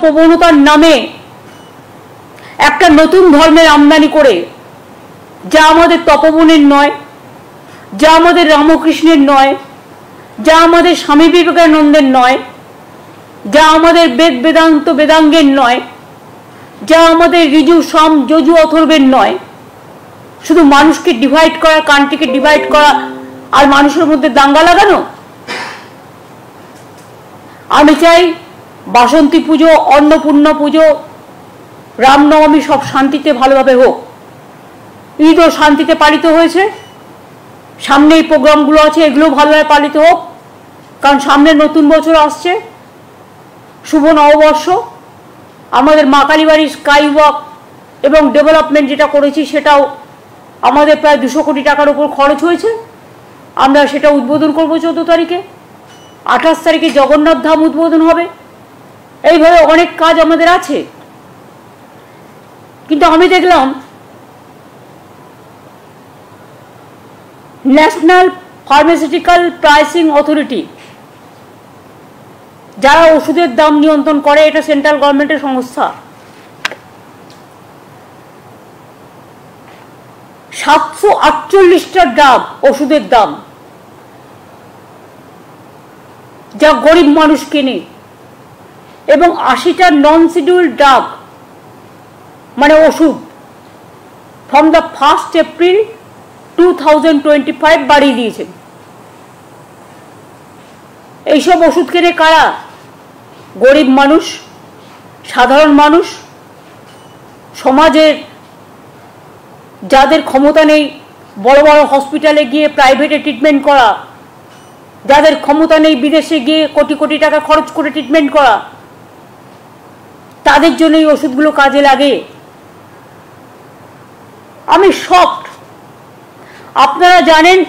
প্রবণতার নামে একটা নতুন ধর্মের আমদানি করে, যা আমাদের তপবনের নয়, যা আমাদের রামকৃষ্ণের নয়, যা আমাদের স্বামী বিবেকানন্দের নয়, যা আমাদের বেদ বেদান্ত বেদাঙ্গের নয়, যা আমাদের ঋজু সাম যজু অথর্বের নয়, শুধু মানুষকে ডিভাইড করা, কান্ট্রিকে ডিভাইড করা আর মানুষের মধ্যে দাঙ্গা লাগানো। আমি চাই বাসন্তী পুজো, অন্নপূর্ণা পুজো, রামনবমী সব শান্তিতে ভালোভাবে হোক। ঈদও শান্তিতে পালিত হয়েছে, সামনে এই প্রোগ্রামগুলো আছে, এগুলো ভালোভাবে পালিত হোক, কারণ সামনে নতুন বছর আসছে, শুভ নববর্ষ। আমাদের মা কালীবাড়ির স্কাই ওয়াক এবং ডেভেলপমেন্ট যেটা করেছি সেটাও আমাদের প্রায় 200 কোটি টাকার উপর খরচ হয়েছে। আমরা সেটা উদ্বোধন করব 14 তারিখে। 28 তারিখে জগন্নাথ ধাম উদ্বোধন হবে। এইভাবে অনেক কাজ আমাদের আছে। কিন্তু আমি দেখলাম ন্যাশনাল ফার্মাসিউটিক্যাল প্রাইসিং অথরিটি, যারা ওষুধের দাম নিয়ন্ত্রণ করে, এটা সেন্ট্রাল গভর্নমেন্টের সংস্থা, 748টা ড্রাগ ওষুধের দাম, যা গরিব মানুষ কেনে, এবং 80টা নন শিডিউল ড্রাগ মানে ওষুধ ফ্রম দ্য 1 এপ্রিল 2025 বাড়িয়ে দিয়েছেন। এইসব ওষুধ কেনে কারা? গরিব মানুষ, সাধারণ মানুষ, সমাজের যাদের ক্ষমতা নেই বড় বড় হসপিটালে গিয়ে প্রাইভেটে ট্রিটমেন্ট করা, যাদের ক্ষমতা নেই বিদেশে গিয়ে কোটি কোটি টাকা খরচ করে ট্রিটমেন্ট করা, তাদের জন্য এই ওষুধগুলো কাজে লাগে। আমি শকড। আপনারা জানেন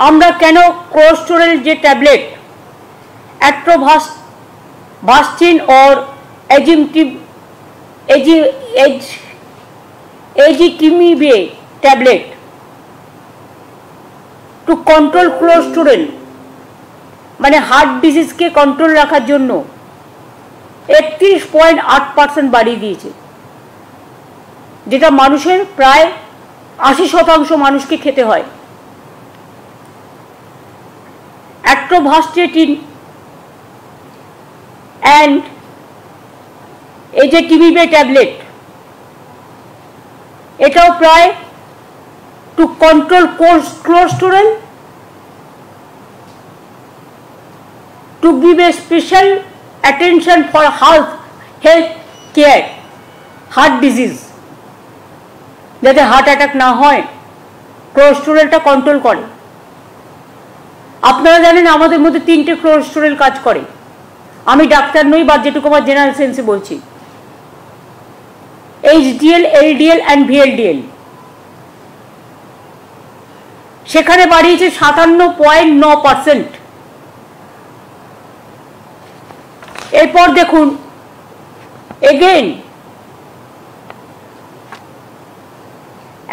আমরা কেন কোলেস্টেরল যে tablet atorvastatin or ezetimibe tablet to control cholesterol, মানে হার্ট ডিজিজকে কন্ট্রোল রাখার জন্য 31.8% বাড়িয়ে দিয়েছে, যেটা মানুষের প্রায় 80% মানুষকে খেতে হয়। অ্যাট্রোভাস্টিন অ্যান্ড এজেটিমিবে ট্যাবলেট, এটাও প্রায় two control cholesterol, to give a special attention for health care, heart disease, যাতে হার্ট অ্যাটাক না হয়, কোলেস্টেরলটা কন্ট্রোল করে। আপনারা জানেন আমাদের মধ্যে 3টে কোলেস্টেরল কাজ করে। আমি ডাক্তার নই, বা যেটুকু আমার জেনারেল সেন্সে বলছি, HDL, LDL অ্যান্ড VLDL। সেখানে বাড়িয়েছে 57.9%। এরপর দেখুন again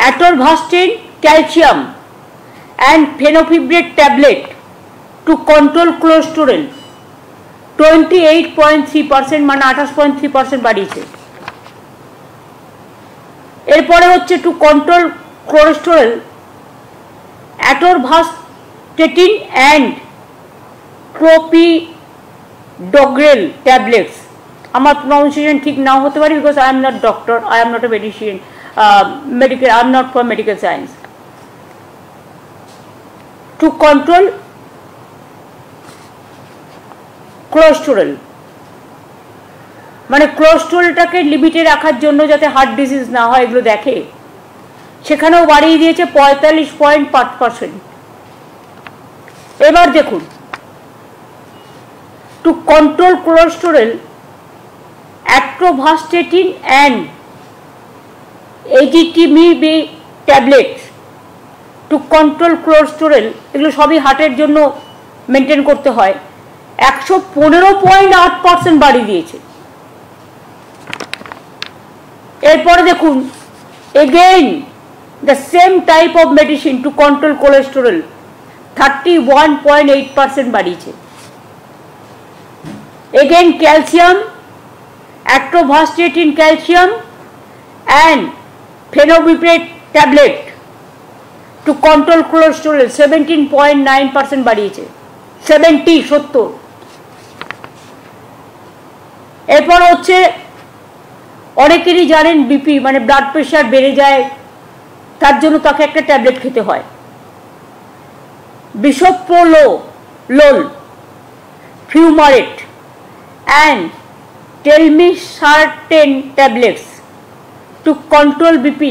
atorvastatin calcium and fenofibrate tablet to control cholesterol 28.3%, মানে 28.3% বাড়িয়েছে। এরপরে হচ্ছে to control cholesterol atorvastatin and clopidogrel tablets. আমার প্রনাউন্সিয়েশন ঠিক নাও হতে পারে, because I am not doctor, I am not a medicine, medical, I am not for medical science. To control cholesterol, মানে কোলেস্টেরলটাকে লিমিটে রাখার জন্য যাতে হার্ট ডিজিজ না হয়, এগুলো দেখে। সেখানেও বাড়িয়ে দিয়েছে 45.5%। এবার দেখুন to control cholesterol atorvastatin and ezetimibe tablets to control cholesterol, এগুলো সবই হার্টের জন্য মেনটেন করতে হয়, 115.8% বাড়িয়ে দিয়েছে। এরপরে দেখুন again the same type of medicine two control cholesterol 31.8% বাড়িয়েছে। Again calcium atorvastatin calcium and phenobarbital tablet to control cholesterol 17.9% বাড়িয়েছে 70 এরপর হচ্ছে অনেকেরই জানেন বিপি মানে ব্লাড প্রেশার বেড়ে যায়, তার জন্য তাকে একটা ট্যাবলেট খেতে হয়, বিশপ্রলোল, fumarate and telmisartan tablets to control BP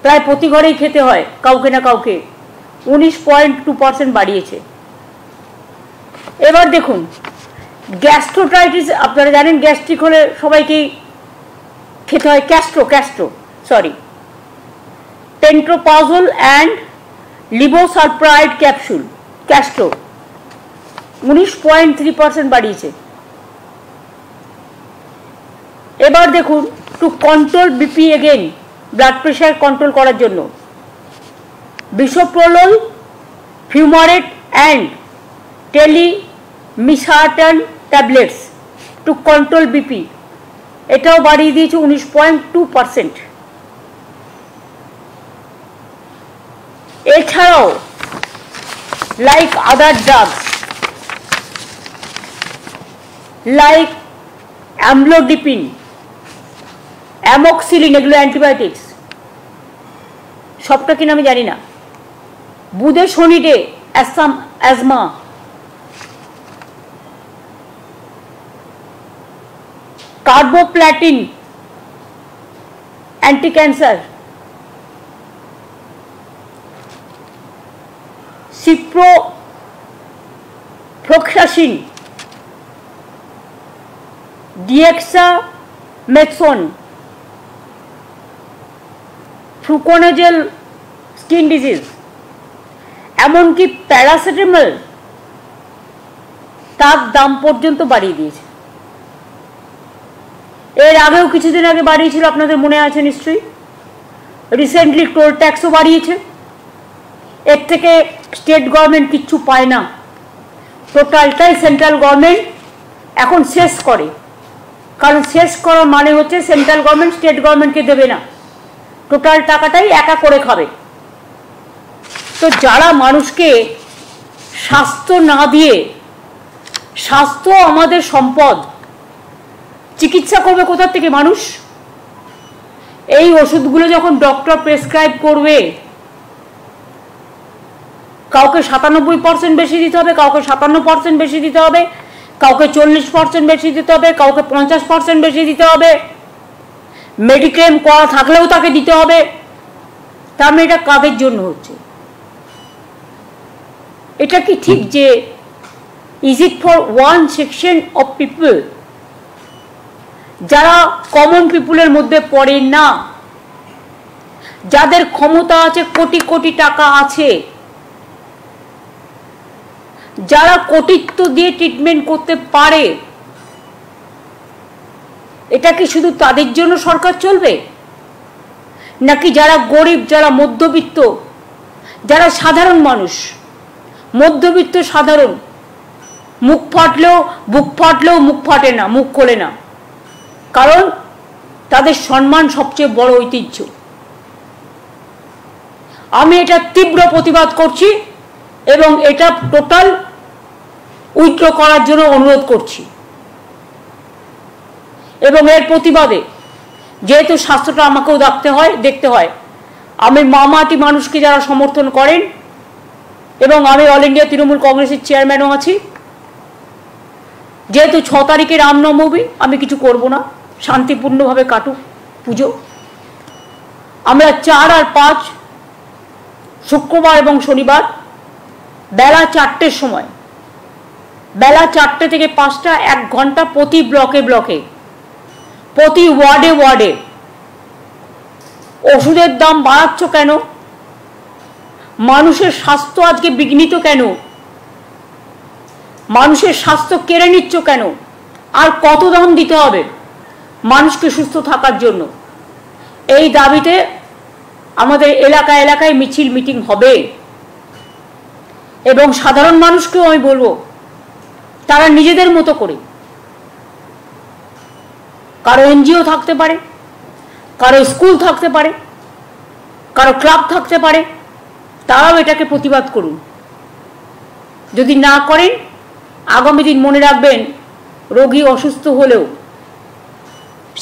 প্রায় প্রতি ঘরেই খেতে হয় কাউকে না কাউকে, 19.2% বাড়িয়েছে। এবার দেখুন গ্যাস্ট্রোটাইটিস, আপনারা জানেন গ্যাস্ট্রিক হলে সবাইকেই খেতে হয় পেন্টোপ্রাজোল অ্যান্ড লিভোসালপ্রাইড ক্যাপসুল, ক্যাস্ট্রো 19.3% বাড়িয়েছে। এবার দেখুন to control BP again, blood pressure control করার জন্য bisoprolol, fumarate and telmisartan tablets to control BP, এটাও বাড়িয়ে দিয়েছে 19.2%। এছাড়াও like other drugs like amlodipine, amoxicillin, এগুলো অ্যান্টিবায়োটিক্স, সবটা কিনা আমি জানি না, বুধে শনিতে asthma, carboplatin anti cancer, ciprofloxacin, dexamethasone, fluconazole skin disease, এমনকি প্যারাসিটামল তার দাম পর্যন্ত বাড়িয়ে দিয়েছে। এর আগেও কিছুদিন আগে বাড়িয়েছিল, আপনাদের মনে আছে নিশ্চয়ই। রিসেন্টলি টোল ট্যাক্সও বাড়িয়েছে। এর থেকে স্টেট গভর্নমেন্ট কিচ্ছু পায় না, টোটালটাই সেন্ট্রাল গভর্নমেন্ট এখন শেষ করে, কারণ শেষ করার মানে হচ্ছে সেন্ট্রাল গভর্নমেন্ট স্টেট গভর্নমেন্টকে দেবে না, টোটাল টাকাটাই একা করে খাবে। তো যারা মানুষকে স্বাস্থ্য না দিয়ে, স্বাস্থ্য আমাদের সম্পদ, চিকিৎসা করবে কোথা থেকে মানুষ? এই ওষুধগুলো যখন ডক্টর প্রেসক্রাইব করবে, কাউকে 97% বেশি দিতে হবে, কাউকে 57% বেশি দিতে হবে, কাউকে 40% বেশি দিতে হবে, কাউকে 50% বেশি দিতে হবে, মেডিক্লেম করা থাকলেও তাকে দিতে হবে। তার মানে এটা কাদের জন্য হচ্ছে? এটা কি ঠিক যে is it for one section of people, যারা কমন পিপুলের মধ্যে পড়ে না, যাদের ক্ষমতা আছে, কোটি কোটি টাকা আছে, যারা কোটিত্ব দিয়ে ট্রিটমেন্ট করতে পারে, এটা কি শুধু তাদের জন্য সরকার চলবে? নাকি যারা গরিব, যারা মধ্যবিত্ত, যারা সাধারণ মানুষ, মধ্যবিত্ত সাধারণ, মুখ ফাটলেও মুখ ফাটে না, মুখ খোলে না, কারণ তাদের সম্মান সবচেয়ে বড় ঐতিহ্য। আমি এটা তীব্র প্রতিবাদ করছি এবং এটা টোটাল উইথড্র করার জন্য অনুরোধ করছি। এবং এর প্রতিবাদে, যেহেতু স্বাস্থ্যটা আমাকেও দেখতে হয়, আমি মামাটি মানুষকে যারা সমর্থন করেন, এবং আমি অল ইন্ডিয়া তৃণমূল কংগ্রেসের চেয়ারম্যানও আছি, যেহেতু 6 তারিখে রামনবমী, আমি কিছু করব না, শান্তিপূর্ণভাবে কাটুক পুজো। আমরা 4 আর 5 শুক্রবার এবং শনিবার বেলা 4টের সময়, বেলা 4টে থেকে 5টা, 1 ঘন্টা প্রতি ব্লকে, প্রতি ওয়ার্ডে ওষুধের দাম বাড়াচ্ছ কেন? মানুষের স্বাস্থ্য আজকে বিঘ্নিত কেন? মানুষের স্বাস্থ্য কেড়ে নিচ্ছ কেন? আর কত দাম দিতে হবে মানুষকে সুস্থ থাকার জন্য? এই দাবিতে আমাদের এলাকায় মিছিল মিটিং হবে। এবং সাধারণ মানুষকেও আমি বলবো, তারা নিজেদের মতো করে কারো এনজিও থাকতে পারে, কারো স্কুল থাকতে পারে, কারো ক্লাব থাকতে পারে, তারাও এটাকে প্রতিবাদ করুন। যদি না করেন, আগামী দিন মনে রাখবেন, রোগী অসুস্থ হলেও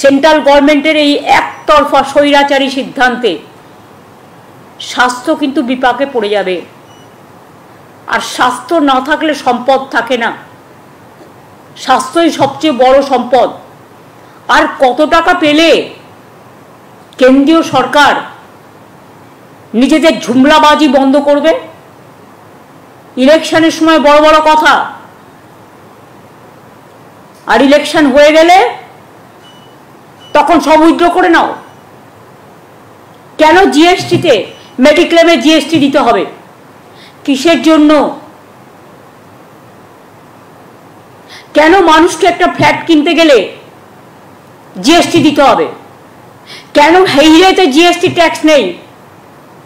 সেন্ট্রাল গভর্নমেন্টের এই একতরফা স্বৈরাচারী সিদ্ধান্তে স্বাস্থ্য কিন্তু বিপাকে পড়ে যাবে। আর স্বাস্থ্য না থাকলে সম্পদ থাকে না, স্বাস্থ্যই সবচেয়ে বড় সম্পদ। আর কত টাকা পেলে কেন্দ্রীয় সরকার নিজেদের ঝুমলাবাজি বন্ধ করবে? ইলেকশনের সময় বড় বড় কথা, আর ইলেকশন হয়ে গেলে তখন সব উইথড্র করে নাও। কেন জিএসটিতে, মেডিক্লেমে জিএসটি দিতে হবে? কিসের জন্য? কেন মানুষকে একটা ফ্ল্যাট কিনতে গেলে জিএসটি দিতে হবে? কেন হিরেতে জিএসটি ট্যাক্স নেই?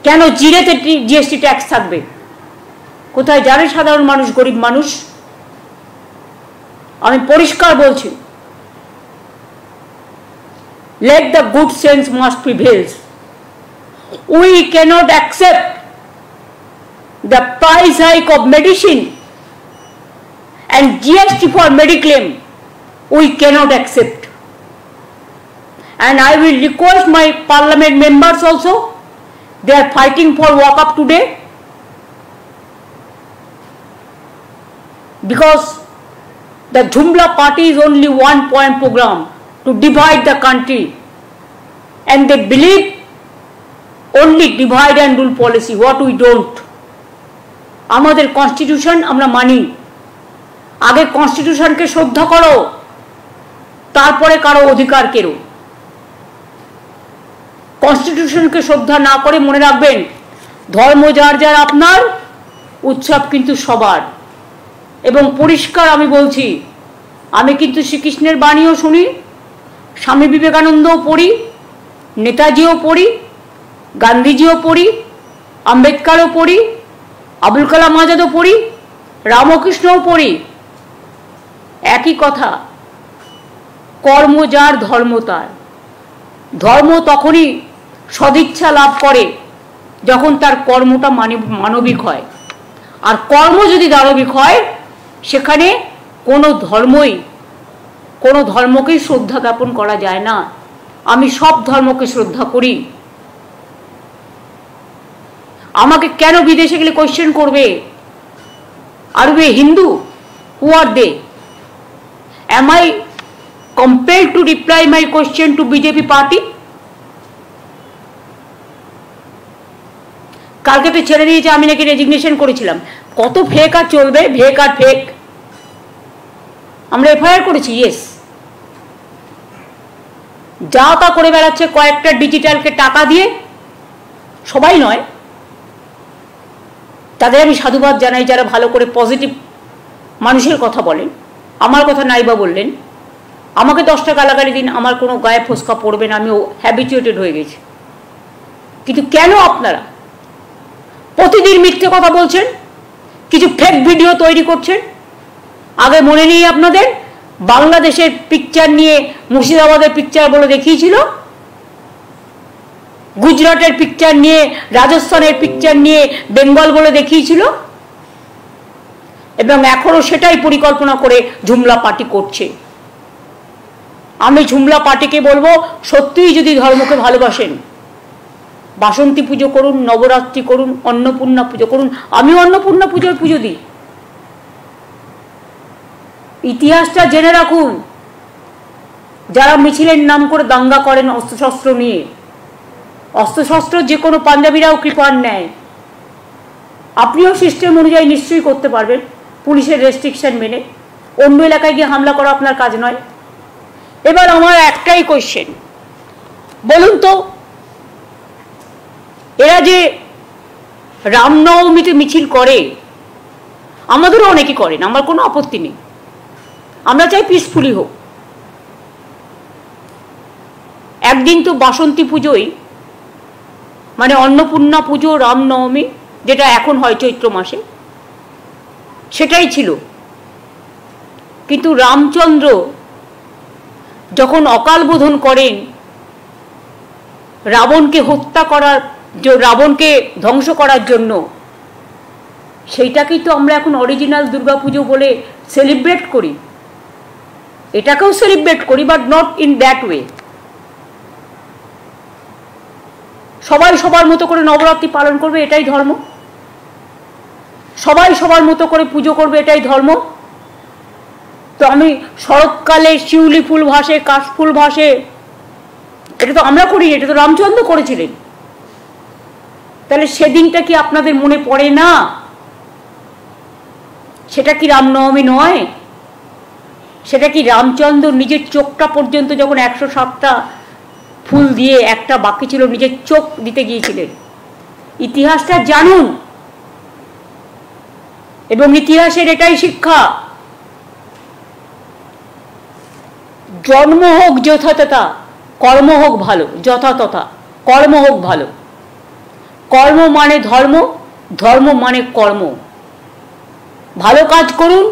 কেন জিরেতে জিএসটি ট্যাক্স থাকবে? কোথায় যাবে সাধারণ মানুষ, গরিব মানুষ? আমি পরিষ্কার বলছি, let the good sense must prevail. We cannot accept the price hike of medicine and GST for mediclaim. We cannot accept. And I will request my parliament members also, they are fighting for walk up today, because the Jumla party is only one point program to divide the country, and they believe only divide and rule policy, what we don't. আমাদের constitution আমরা মানি। আগে কনস্টিটিউশনকে শ্রদ্ধা করো, তারপরে কারো অধিকার কেড়ো। কনস্টিটিউশনকে শ্রদ্ধা না করে মনে রাখবেন, ধর্ম যার যার আপনার, উৎসব কিন্তু সবার। এবং পরিষ্কার আমি বলছি, আমি কিন্তু শ্রীকৃষ্ণের বাণীও শুনি, স্বামী বিবেকানন্দও পড়ি, নেতাজিও পড়ি, গান্ধীজিও পড়ি, আম্বেদকারও পড়ি, আবুল কালাম আজাদও পড়ি, রামকৃষ্ণও পড়ি। একই কথা, কর্ম যার ধর্ম তার। ধর্ম তখনই সদিচ্ছা লাভ করে যখন তার কর্মটা মানবিক হয়। আর কর্ম যদি দানবিক হয়, সেখানে কোনো ধর্মকেই শ্রদ্ধা জ্ঞাপন করা যায় না। আমি সব ধর্মকে শ্রদ্ধা করি। আমাকে কেন বিদেশে গেলে কোয়েশ্চেন করবে, আর বে হিন্দু? হু আর দে? Am I compelled to reply my question to BJP party? কালকে তো ছেড়ে দিয়েছে, আমি নাকি রেজিগনেশন করেছিলাম। কত ফেক আর চলবে, ফেক আর ফেক। আমরা এফআইআর করেছি, ইয়েস। যা তা করে বেড়াচ্ছে কয়েকটা ডিজিটালকে টাকা দিয়ে, সবাই নয়, তাদের আমি সাধুবাদ জানাই যারা ভালো করে পজিটিভ মানুষের কথা বলেন। আমার কথা নাইবা বললেন, আমাকে 10 টাকা গালাগালি দিন, আমার কোনো গায়ে ফোসকা পড়বে না, আমি হ্যাবিচুয়েটেড হয়ে গেছি। কিন্তু কেন আপনারা প্রতিদিন মিথ্যে কথা বলছেন, কিছু ফেক ভিডিও তৈরি করছেন? আগে মনে নেই আপনাদের, বাংলাদেশের পিকচার নিয়ে মুর্শিদাবাদের পিকচার বলে দেখিয়েছিল, গুজরাটের পিকচার নিয়ে, রাজস্থানের পিকচার নিয়ে বেঙ্গল বলে দেখিয়েছিল, এবং এখনো সেটাই পরিকল্পনা করে ঝুমলা পার্টি করছে। আমি ঝুমলা পার্টিকে বলবো, সত্যিই যদি ধর্মকে ভালোবাসেন, বাসন্তী পুজো করুন, নবরাত্রি করুন, অন্নপূর্ণা পুজো করুন। আমিও অন্নপূর্ণা পুজোর পুজো দিই। ইতিহাসটা জেনে রাখুন। যারা মিছিলের নাম করে দাঙ্গা করেন অস্ত্রশস্ত্র নিয়ে, অস্ত্রশস্ত্র যে কোনো পাঞ্জাবিরাও কৃপার নেয়। আপনিও সিস্টেম অনুযায়ী নিশ্চয়ই করতে পারবেন, পুলিশের রেস্ট্রিকশন মেনে। অন্য এলাকায় গিয়ে হামলা করা আপনার কাজ নয়। এবার আমার একটাই কোয়েশ্চেন, বলুন তো, এরা যে রামনবমীতে মিছিল করে, আমাদেরও অনেকে করেন, আমার কোনো আপত্তি নেই, আমরা চাই পিসফুলি হোক। একদিন তো বাসন্তী পুজোই, মানে অন্নপূর্ণা পুজো, রামনবমী যেটা এখন হয় চৈত্র মাসে, সেটাই ছিল। কিন্তু রামচন্দ্র যখন অকাল বোধন করেন রাবণকে হত্যা করার, রাবণকে ধ্বংস করার জন্য, সেইটাকেই তো আমরা এখন অরিজিনাল দুর্গাপুজো বলে সেলিব্রেট করি। এটাকেও সেলিব্রেট করি, but not in that way. সবাই সবার মতো করে নবরাত্রি পালন করবে, এটাই ধর্ম। সবাই সবার মতো করে পুজো করবে, এটাই ধর্ম। তো আমি শরৎকালে শিউলি ফুল ভাসে, কাশফুল ভাসে, এটা তো আমরা করি, এটা তো রামচন্দ্র করেছিলেন। তাহলে সেদিনটা কি আপনাদের মনে পড়ে না? সেটা কি রামনবমী নয়? সেটা কি রামচন্দ্র নিজের চোখটা পর্যন্ত যখন 107টা ফুল দিয়ে একটা বাকি ছিল, নিজের চোখ দিতে গিয়েছিলেন? ইতিহাসটা জানুন, এবং ইতিহাসের এটাই শিক্ষা, জন্ম হোক যথাতথা, কর্ম হোক ভালো। যথাতথা কর্ম হোক ভালো। কর্ম মানে ধর্ম, ধর্ম মানে কর্ম। ভালো কাজ করুন,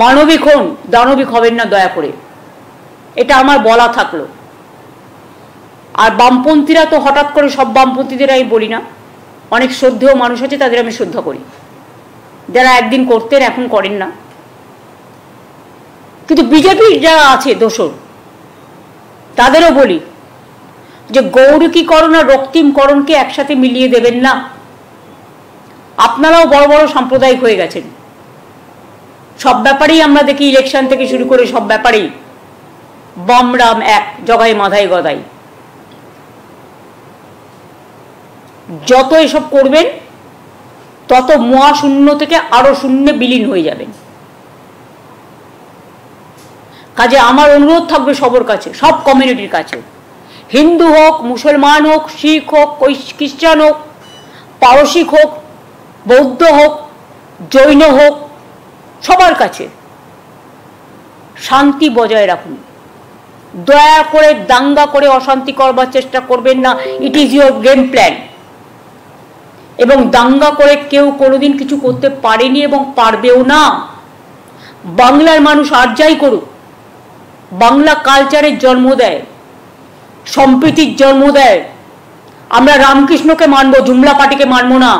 মানবিক হন, দানবিক হবেন না দয়া করে, এটা আমার বলা থাকলো। আর বামপন্থীরা তো হঠাৎ করে, সব বামপন্থীদের আমি বলি না, অনেক শ্রদ্ধেয় মানুষ আছে, তাদের আমি শ্রদ্ধা করি, যারা একদিন করতেন এখন করেন না। কিন্তু বিজেপির যারা আছে দোসর, তাদেরও বলি যে গৌরকীকরণ আর রক্তিমকরণকে একসাথে মিলিয়ে দেবেন না। আপনারাও বড় বড় সাম্প্রদায়িক হয়ে গেছেন। সব ব্যাপারেই আমরা দেখি, ইলেকশন থেকে শুরু করে সব ব্যাপারেই বামরাম এক, জগাই মাধাই গদাই। যত এসব করবেন তত মহাশূন্য থেকে আরো শূন্যে বিলীন হয়ে যাবেন। কাজে আমার অনুরোধ থাকবে সবার কাছে, সব কমিউনিটির কাছে, হিন্দু হোক, মুসলমান হোক, শিখ হোক, খ্রিস্টান হোক, পারসিক হোক, বৌদ্ধ হোক, জৈন হোক, সবার কাছে শান্তি বজায় রাখুন। দয়া করে দাঙ্গা করে অশান্তি করবার চেষ্টা করবেন না। It is your game plan. এবং দাঙ্গা করে কেউ কোনোদিন কিছু করতে পারেনি এবং পারবেও না। বাংলার মানুষ আর যাই করুক, বাংলা কালচারের জন্ম দেয়, সম্প্রীতির জন্ম দেয়। আমরা রামকৃষ্ণকে মানবো, জুমলা পার্টিকে মানবো না।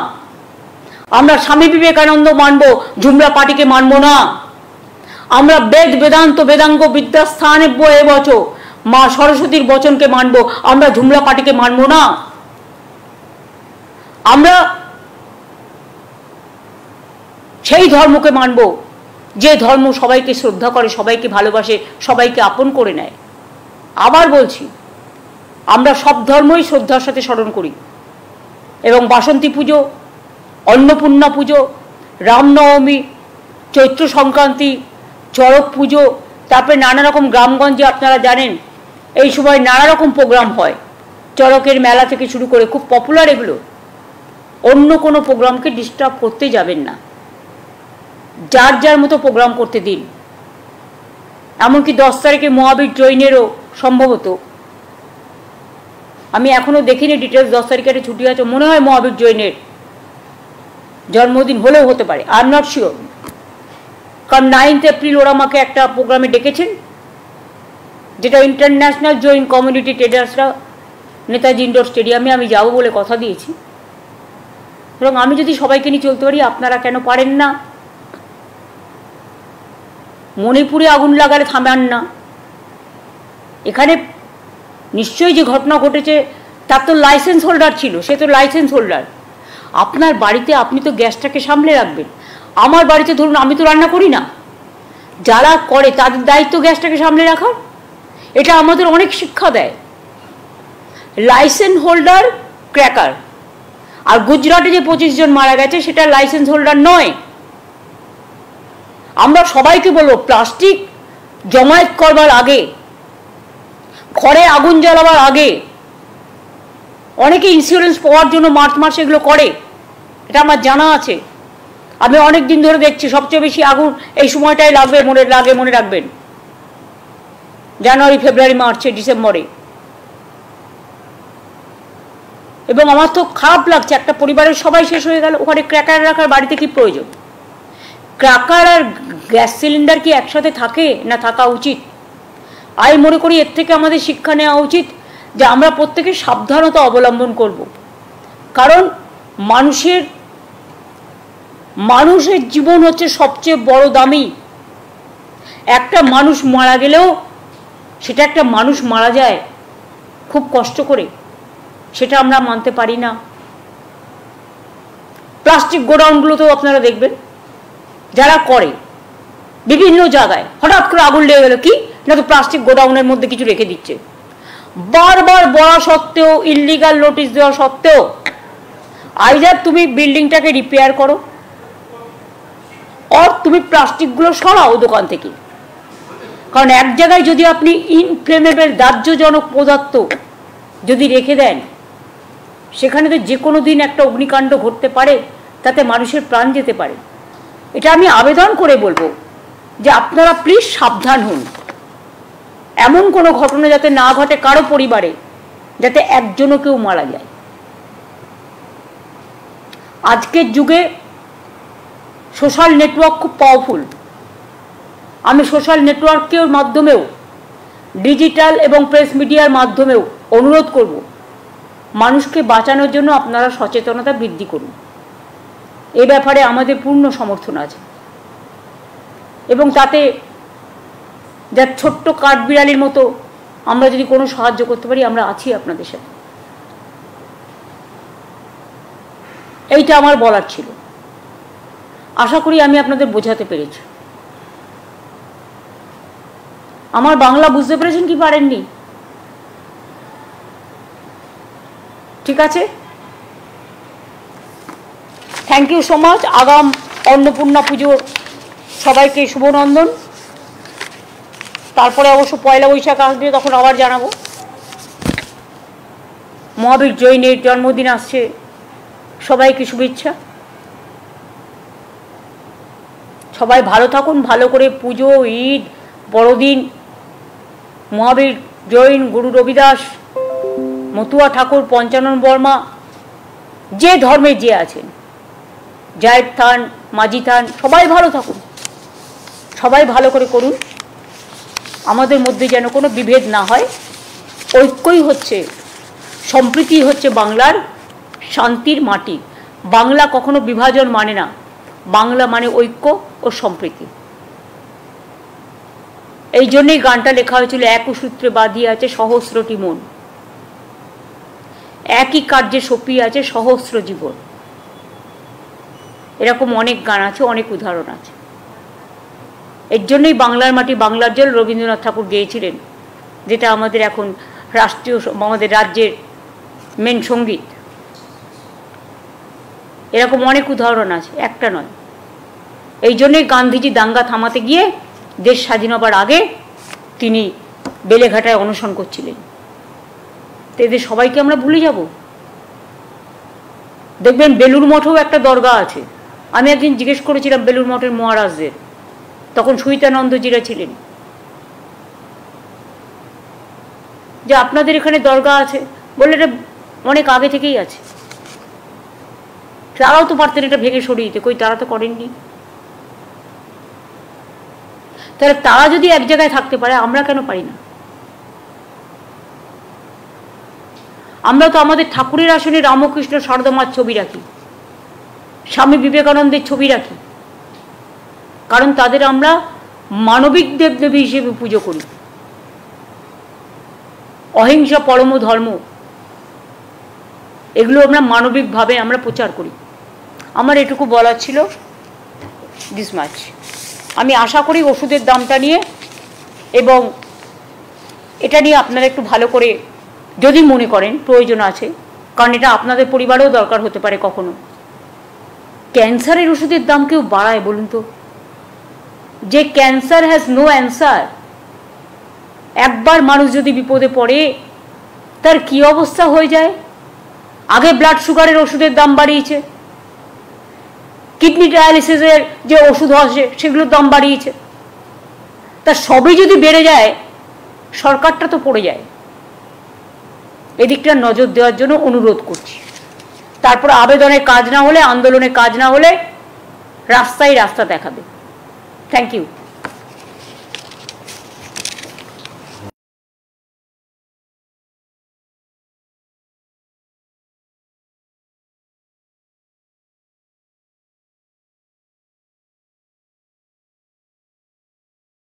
আমরা স্বামী বিবেকানন্দ মানবো, জুমলা পার্টিকে মানবো না। আমরা বেদ বেদান্ত বেদাঙ্গ বিদ্যাস্থানে বয়ে বচো মা সরস্বতীর বচনকে মানবো, আমরা জুমলা পার্টিকে মানবো না। আমরা সেই ধর্মকে মানবো যে ধর্ম সবাইকে শ্রদ্ধা করে, সবাইকে ভালোবাসে, সবাইকে আপন করে নেয়। আবার বলছি, আমরা সব ধর্মই শ্রদ্ধার সাথে স্মরণ করি। এবং বাসন্তী পুজো, অন্নপূর্ণা পুজো, রামনবমী, চৈত্র সংক্রান্তি, চড়ক পুজো, তারপরে নানা রকম গ্রামগঞ্জে আপনারা জানেন এই সময় নানা রকম প্রোগ্রাম হয়, চড়কের মেলা থেকে শুরু করে, খুব পপুলার এগুলো। অন্য কোনো প্রোগ্রামকে ডিস্টার্ব করতে যাবেন না, যার যার মতো প্রোগ্রাম করতে দিন। এমনকি 10 তারিখে মহাবীর জৈনেরও সম্ভবত, আমি এখনো দেখিনি ডিটেলস, 10 তারিখে একটা ছুটি আছে, মনে হয় মহাবীর জৈনের জন্মদিন হলেও হতে পারে, আই এম নট শিওর। কারণ 9 এপ্রিল ওরা আমাকে একটা প্রোগ্রামে ডেকেছেন, যেটা ইন্টারন্যাশনাল জৈন কমিউনিটি ট্রেডার্সরা নেতাজি ইন্ডোর স্টেডিয়ামে, আমি যাবো বলে কথা দিয়েছি। এবং আমি যদি সবাইকে নিয়ে চলতে পারি, আপনারা কেন পারেন না? মণিপুরে আগুন লাগালে থামান না। এখানে নিশ্চয়ই যে ঘটনা ঘটেছে তার তো লাইসেন্স হোল্ডার ছিল, সে তো লাইসেন্স হোল্ডার। আপনার বাড়িতে আপনি তো গ্যাসটাকে সামলে রাখবেন। আমার বাড়িতে ধরুন আমি তো রান্না করি না, যারা করে তাদের দায়িত্ব গ্যাসটাকে সামলে রাখার। এটা আমাদের অনেক শিক্ষা দেয়। Licence holder cracker. আর গুজরাটে যে 25 জন মারা গেছে সেটা লাইসেন্স হোল্ডার নয়। আমরা সবাইকে বলবো, প্লাস্টিক জমায়েত করবার আগে, ঘরে আগুন জ্বালাবার আগে, অনেকে ইন্স্যুরেন্স পাওয়ার জন্য মার্চ মাসে এগুলো করে, এটা আমার জানা আছে। আমি অনেক দিন ধরে দেখছি সবচেয়ে বেশি আগুন এই সময়টাই লাগবে, মনে রাখবেন, জানুয়ারি, ফেব্রুয়ারি, মার্চে, ডিসেম্বরে। এবং আমার তো খারাপ লাগছে, একটা পরিবারের সবাই শেষ হয়ে গেল, ওখানে ক্র্যাকার রাখার বাড়িতে কি প্রয়োজন? ক্র্যাকার আর গ্যাস সিলিন্ডার কি একসাথে থাকে না থাকা উচিত? আমি মনে করি এর থেকে আমাদের শিক্ষা নেওয়া উচিত যে আমরা প্রত্যেকে সাবধানতা অবলম্বন করব। কারণ মানুষের জীবন হচ্ছে সবচেয়ে বড় দামি। একটা মানুষ মারা গেলেও সেটা একটা মানুষ মারা যায় খুব কষ্ট করে, সেটা আমরা মানতে পারি না। প্লাস্টিক গোডাউনগুলোতেও আপনারা দেখবেন যারা করে বিভিন্ন জায়গায় হঠাৎ করে আগুন লেগে গেল, কি না তো প্লাস্টিক গোডাউনের মধ্যে কিছু রেখে দিচ্ছে। বারবার বলা সত্ত্বেও, ইললিগাল নোটিশ দেওয়া সত্ত্বেও আইদার তুমি বিল্ডিংটাকে রিপেয়ার করো আর তুমি প্লাস্টিকগুলো সরাও দোকান থেকে। কারণ এক জায়গায় যদি আপনি ইনফ্লেমেবল দাহ্যজনক পদার্থ যদি রেখে দেন, সেখানে তো যে কোনো দিন একটা অগ্নিকাণ্ড ঘটতে পারে, তাতে মানুষের প্রাণ যেতে পারে। এটা আমি আবেদন করে বলবো যে আপনারা প্লিজ সাবধান হন, এমন কোনো ঘটনা যাতে না ঘটে কারো পরিবারে, যাতে একজনও কেউ মারা যায়। আজকের যুগে সোশ্যাল নেটওয়ার্ক খুব পাওয়ারফুল। আমি সোশ্যাল নেটওয়ার্কের মাধ্যমেও, ডিজিটাল এবং প্রেস মিডিয়ার মাধ্যমেও অনুরোধ করব, মানুষকে বাঁচানোর জন্য আপনারা সচেতনতা বৃদ্ধি করুন। এ ব্যাপারে আমাদের পূর্ণ সমর্থন আছে এবং তাতে যার ছোট্ট কাঠবিড়ালির মতো আমরা যদি কোনো সাহায্য করতে পারি, আমরা আছি আপনাদের সাথে। এইটা আমার বলার ছিল। আশা করি আমি আপনাদের বোঝাতে পেরেছি। আমার বাংলা বুঝতে পেরেছেন কি পারেননি? ঠিক আছে, থ্যাংক ইউ সো মাচ। আগাম অন্নপূর্ণা পুজোর সবাইকে শুভনন্দন। তারপরে অবশ্য পয়লা বৈশাখ আসবে, তখন আবার জানাবো। মহাবীর জৈনের জন্মদিন আসছে, সবাইকে শুভেচ্ছা। সবাই ভালো থাকুন, ভালো করে পুজো, ঈদ, বড়দিন, মহাবীর জৈন, গুরু রবিদাস, মতুয়া ঠাকুর, পঞ্চানন বর্মা, যে ধর্মে যে আছেন, জায়েদ থান, মাঝি থান, সবাই ভালো থাকুন, সবাই ভালো করে করুন। আমাদের মধ্যে যেন কোনো বিভেদ না হয়। ঐক্যই হচ্ছে, সম্প্রীতি হচ্ছে বাংলার শান্তির মাটি। বাংলা কখনো বিভাজন মানে না, বাংলা মানে ঐক্য ও সম্প্রীতি। এই জন্যই গানটা লেখা হয়েছিল, এক সূত্রে বাঁধিয়ে আছে সহস্রটি মন, একই কার্যে সপিয়ে আছে সহস্র জীবন। এরকম অনেক গান আছে, অনেক উদাহরণ আছে। এর জন্যই বাংলার মাটি বাংলার জল রবীন্দ্রনাথ ঠাকুর গেয়েছিলেন, যেটা আমাদের এখন রাষ্ট্রীয়, আমাদের রাজ্যের মেন সঙ্গীত। এরকম অনেক উদাহরণ আছে, একটা নয়। এই জন্যই গান্ধীজি দাঙ্গা থামাতে গিয়ে দেশ স্বাধীন হবার আগে তিনি বেলেঘাটায় অনশন করছিলেন। তো এদের সবাইকে আমরা ভুলে যাব? দেখবেন বেলুড় মঠেও একটা দরগা আছে। আমি একদিন জিজ্ঞেস করেছিলাম বেলুড় মঠের মহারাজদের, তখন সুহিতানন্দজিরা ছিলেন, যে আপনাদের এখানে দরগা আছে। বললে এটা অনেক আগে থেকেই আছে, তারাও তো পারতেন এটা ভেঙে সরিয়ে দিতে, কই তারা তো করেননি। তাহলে তারা যদি এক জায়গায় থাকতে পারে, আমরা কেন পারি না? আমরা তো আমাদের ঠাকুরের আসনে রামকৃষ্ণ সারদামার ছবি রাখি, স্বামী বিবেকানন্দের ছবি রাখি, কারণ তাদের আমরা মানবিক দেবদেবী হিসেবে পুজো করি। অহিংসা পরম ধর্ম, এগুলো আমরা মানবিকভাবে আমরা প্রচার করি। আমার এটুকু বলার ছিল, দিস মাচ। আমি আশা করি ওষুধের দামটা নিয়ে এবং এটা নিয়ে আপনারা একটু ভালো করে যদি মনে করেন প্রয়োজন আছে, কারণ এটা আপনাদের পরিবারেও দরকার হতে পারে কখনো। ক্যান্সারের ওষুধের দাম কেউ বাড়ায় বলুন তো? যে ক্যান্সার হ্যাজ নো অ্যান্সার। একবার মানুষ যদি বিপদে পড়ে, তার কি অবস্থা হয়ে যায়। আগে ব্লাড সুগারের ওষুধের দাম বাড়িয়েছে, কিডনি ডায়ালিসিসের যে ওষুধ আসে সেগুলোর দাম বাড়িয়েছে। তা সবই যদি বেড়ে যায়, সরকারটা তো পড়ে যায়। এদিকটা নজর দেওয়ার জন্য অনুরোধ করছি। তারপর আবেদনের কাজ না হলে, আন্দোলনের কাজ না হলে রাস্তায় রাস্তা দেখাবে। Thank you.